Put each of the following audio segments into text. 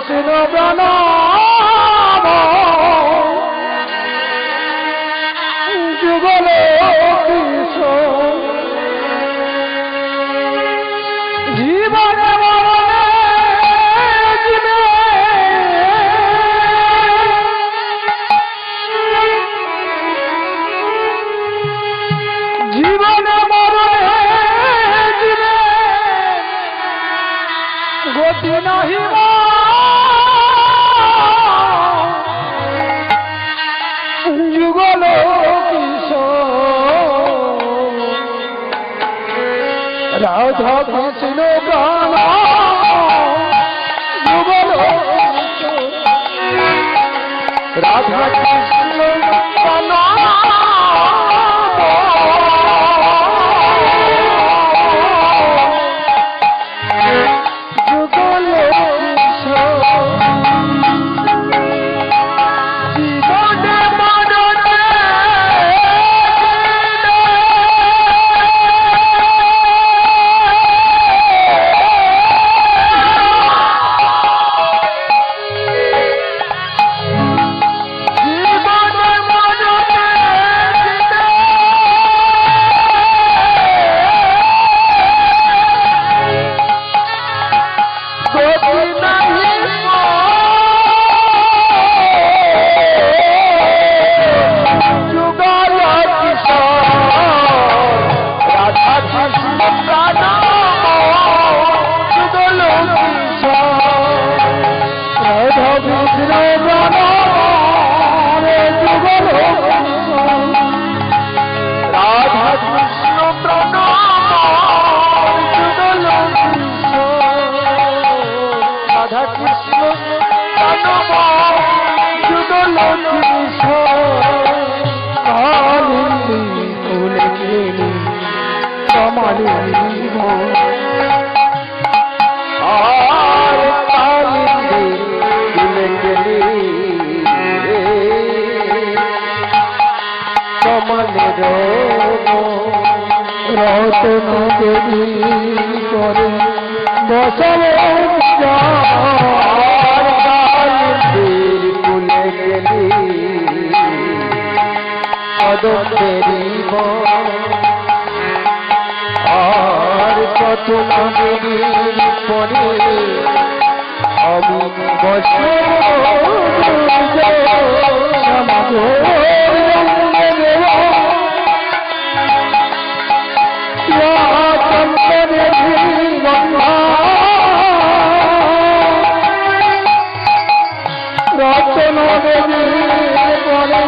কৃষ্ণ প্রাণ যুগল কৃষ্ণ জীবনে মরণে জীবনে মরণে গতি নাহি যুগল রাধা কৃষ্ণ প্রাণ যুগল রাধা কৃষ্ণ প্রাণ যুগল জীবনে মরণে রতন দেবী করে বসলে কুলে গেলি পদবেরি আর কত দেবী পরে আমি বসে রতন দেবী পরে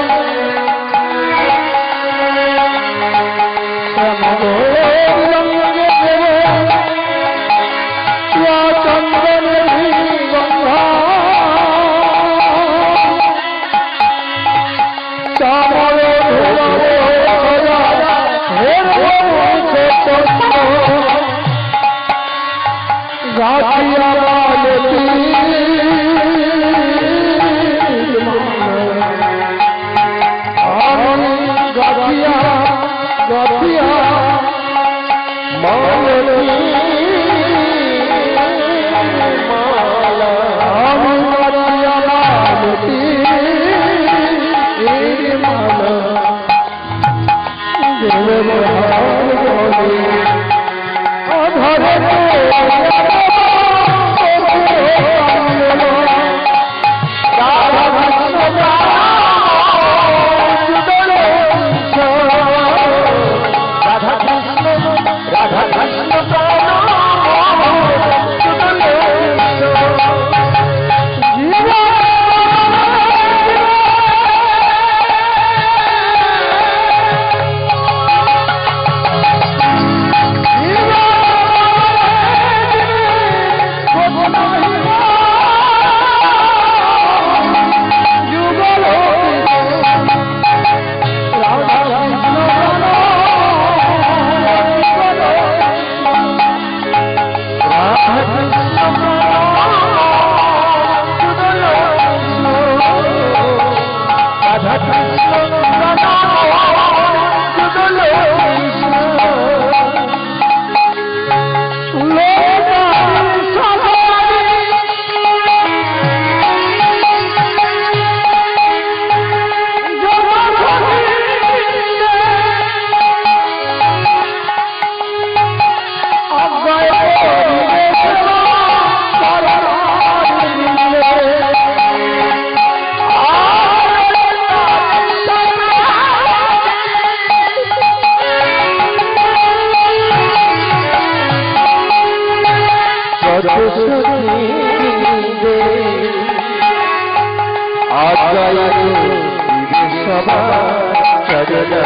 আগায় সভা চরণে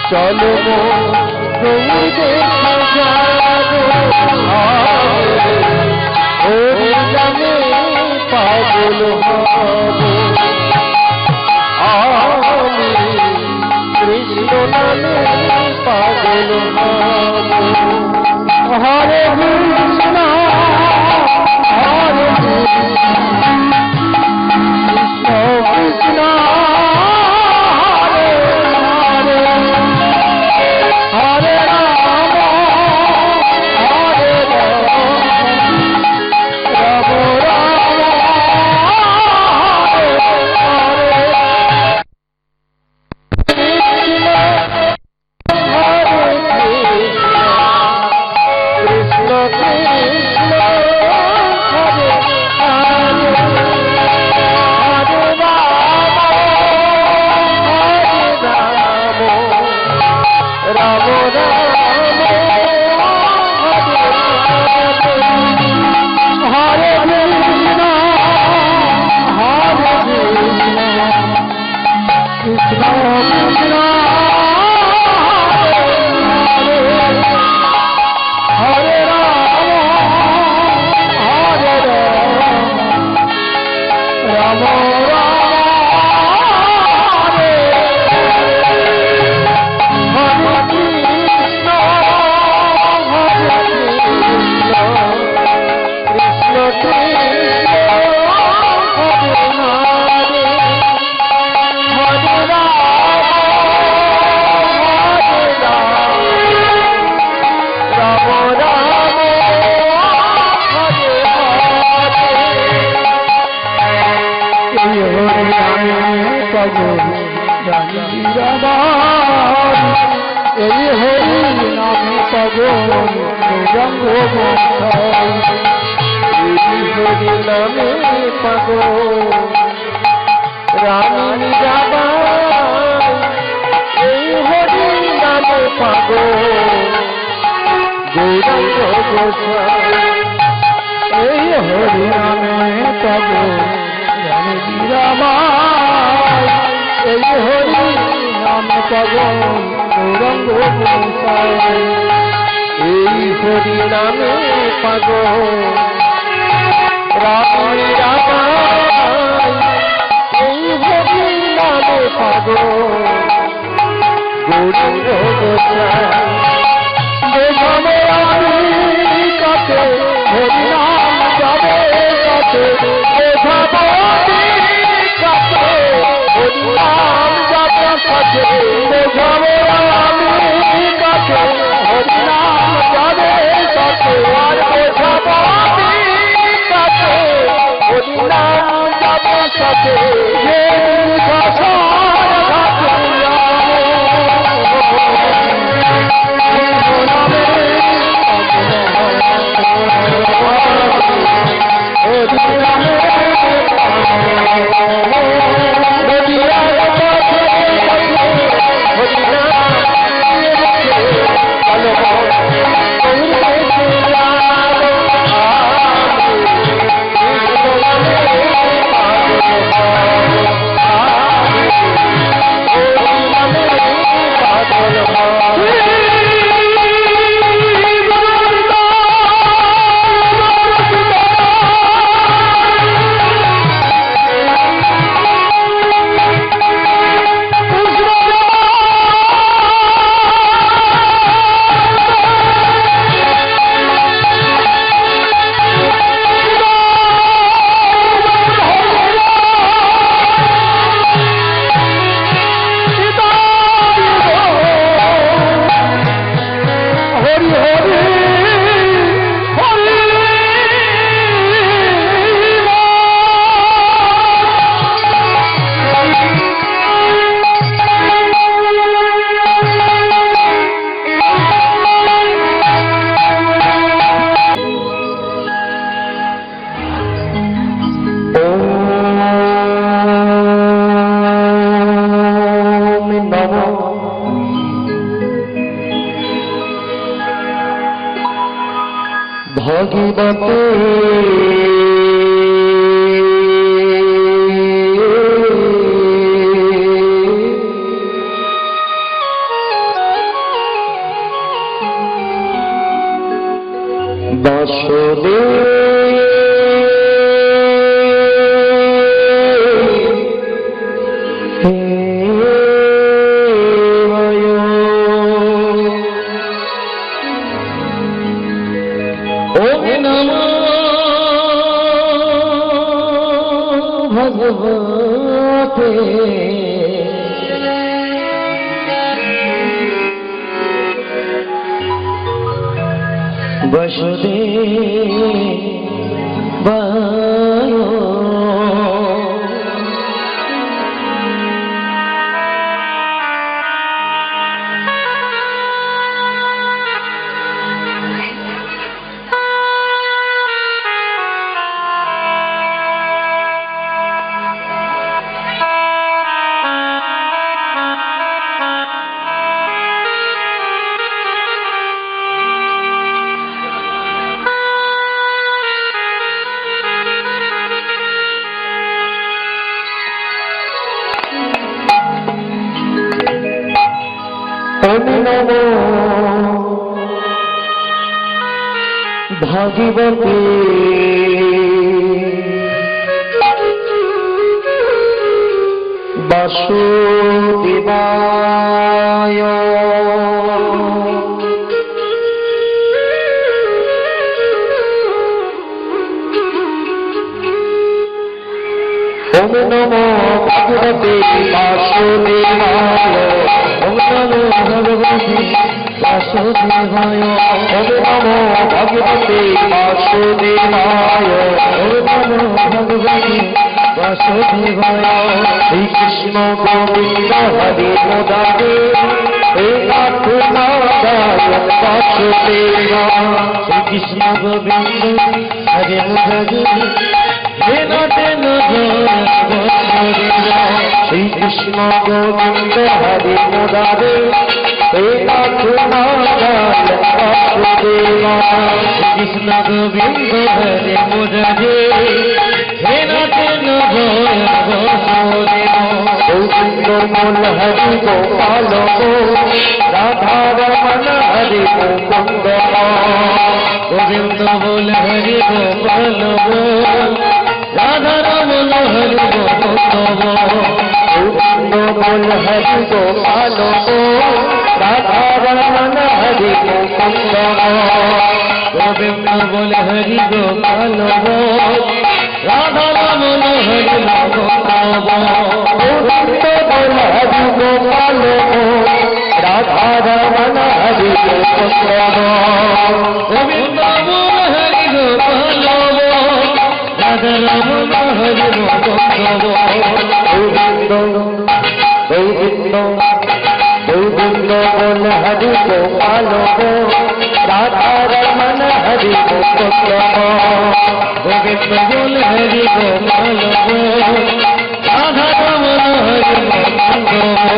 চলো গৌরে পাগল আমি কৃষ্ণ নামে পাগল হরে কৃষ্ণ হরে কৃষ্ণ কৃষ্ণ Hare Rama জানি রামার এই হরি নামে পাগল গৌরাঙ্গ মশাই এই হরি নামে পাগল রানী রামার এই হরি নামে পাগল গৌরাঙ্গ মশাই এই হরি নামে পাগল রানী রামার এই হরি নামে পাগল গৌরাঙ্গ মশাই এই হরি নামে পাগল রানী রামার এই হরি নামে পাগল গৌরাঙ্গ মশাই বোঝাবো আমি কাছে হরি নাম যাবে কাছে বোঝাবো আমি কাছে হরি নাম যাবে কাছে বোঝাবো আমি কাছে হরি নাম যাবে কাছে আর বোঝাবো আমি কাছে হরি নাম যাবে কাছে যে ভাষার ঘাটে ভগবতে ভাগবতী বাসুদেবায় ওম নমো ভগবতে বাসুদেবায় ওম নমো ভগবতে বাসুদেবায় ওম নমো ভগবতে বাসুদেবায় ওম নমো ভগবতে বাসুদেবায় শ্রী কৃষ্ণ গোবিন্দ হরি মুরারি হে নাথ নারায়ণ বাসুদেবা শ্রী কৃষ্ণ গোবিন্দ হরি মুরারি হে নাথ নারায়ণ বাসুদেবা শ্রী কৃষ্ণ গোবিন্দ হরি মুরারি হে নাথ নারায়ণ বাসুদেবা কৃষ্ণ গোবিন্দ হরে মুরারি হে নাথ নারায়ণ বাসুদেবা গোবিন্দ মূল হরি গোপাল রাধা রমণ হরি মুকুন্দ গোবিন্দ মূল হরি গোপাল রাধা রমণ হরি মুকুন্দ গোবিন্দ মূল হরি গোপাল রাধা রমণ হরি মুকুন্দ গোবিন্দ বল হরি গোপাল রাধা রমণ হরি মুকুন্দ গোবিন্দ বল হরি গোপাল রাধা রমণ হরি মুকুন্দ গোবিন্দ বল হরি গোপাল রাধা রমণ হরি মুকুন্দ গোবিন্দ গোবিন্দ গোবিন্দ বল হরি গোপাল রাধা রমণ হরি মুকুন্দ গোবিন্দ বল হরি গোপাল রাধা রমণ হরি মুকুন্দ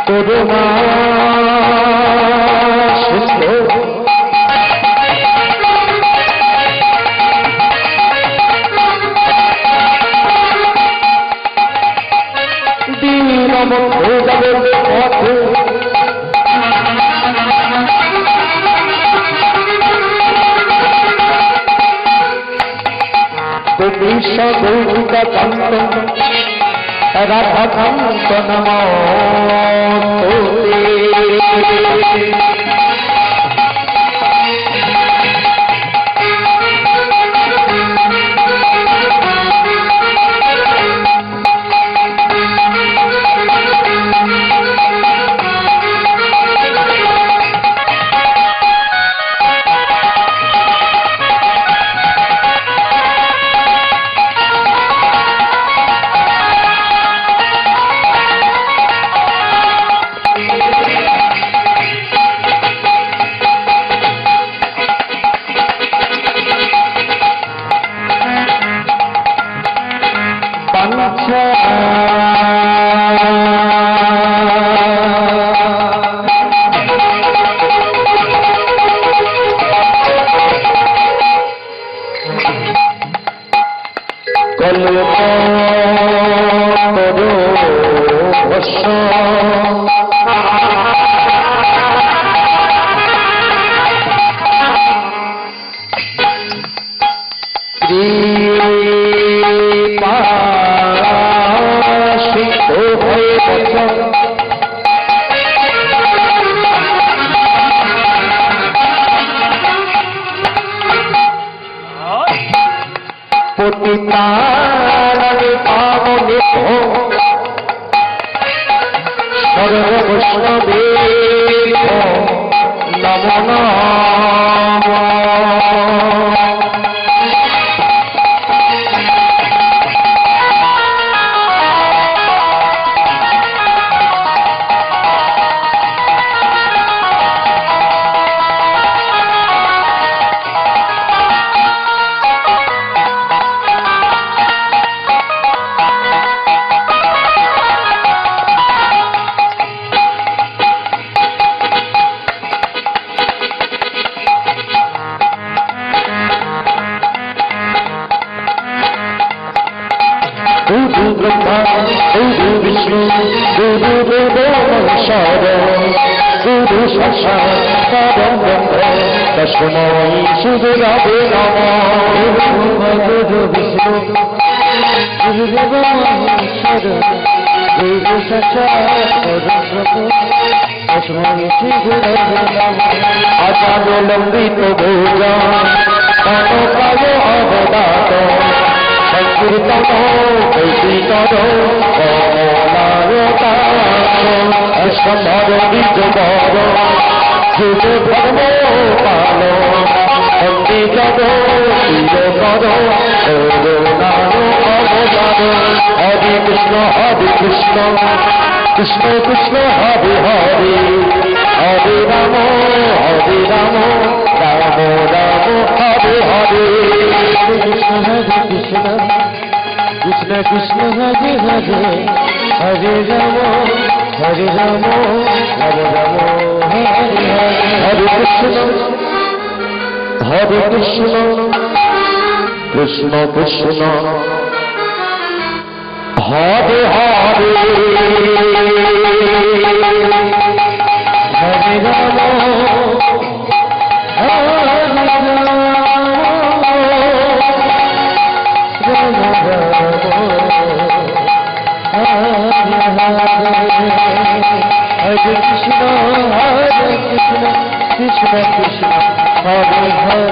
করুণা সিন্ধু দীনবন্ধু জগৎ পথে গোপীশ গৌরিকা কান্ত রাধাকান্ত নমস্তুতে গুরু ব্রহ্মা গুরু বিষ্ণু গুরু দেব মহেশ্বর গুরু সাক্ষাৎ ব্রহ্ম তস্মৈ শ্রী গুরবে নমঃ। গুরু বিষ্ণু গুরু দেব মহেশ্বর গুরু সাক্ষাৎ ব্রহ্ম তস্মৈ শ্রী গুরবে নমঃ। আচার্য লম্বিত ভোজন কনকায় অবদাত সংকীর্তন কৈতর কমলায়তার বীজবর যুগ ধর্ম পাল বন্দে জগ চিরকর করুণার অবদান। হরে কৃষ্ণ কৃষ্ণ কৃষ্ণ হরে হরে হরে রাম রাম রাম হরে হরে। কৃষ্ণ হরে কৃষ্ণ কৃষ্ণ কৃষ্ণ হরে হরে হরে রাম রাম রাম হরে হরে। হরে কৃষ্ণ কৃষ্ণ কৃষ্ণ হরে হরে হরে রাম হরে কৃষ্ণ কৃষ্ণ কৃষ্ণ হরে হরে হরে রাম রাম রাম হরে হরে। হরে কৃষ্ণ কৃষ্ণ কৃষ্ণ হরে হরে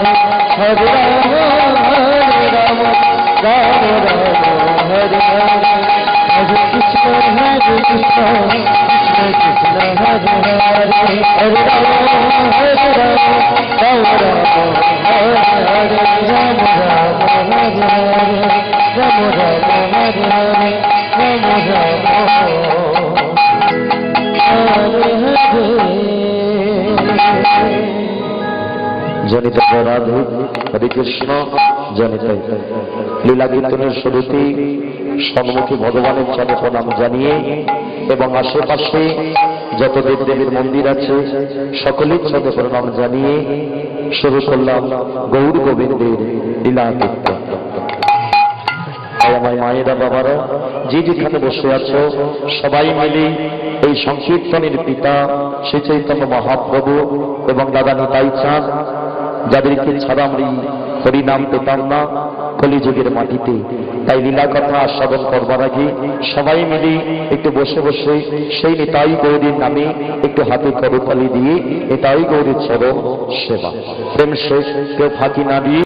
হরে রাম রাম রাম হরে হরে। রাম রাম হরে হরে রাম রাম হরে হরে রাম রাম হরে হরে। জনিত রাধু হরে কৃষ্ণ জনিত লীলা কীর্তনের শুরুতে সম্মুখী ভগবানের চরণে প্রণাম জানিয়ে এবং আশেপাশে যত দেবদেবীর মন্দির আছে সকলের চরণে প্রণাম জানিয়ে শুরু করলাম গৌর গোবিন্দের লীলা কীর্তন। আমার মায়েরা বাবারা যে যেখানে বসে আছো সবাই মিলে এই সংকীর্তনের পিতা শ্রী চৈতন্য মহাপ্রভু এবং দাদা নিতাই চাঁদ যাদেরকে ছাড়া আমরা হরিনাম পেতাম না কলিযুগের মাটিতে, তাই লীলা কথা আস্বাদন করবার আগে সবাই মিলে একটু বসে বসে সেই নিতাই গৌরীর নামে একটু হাতে করতালি দিয়ে নিতাই গৌরীর চরণ সেবা প্রেম শেষ কেউ ফাঁকি না দিয়ে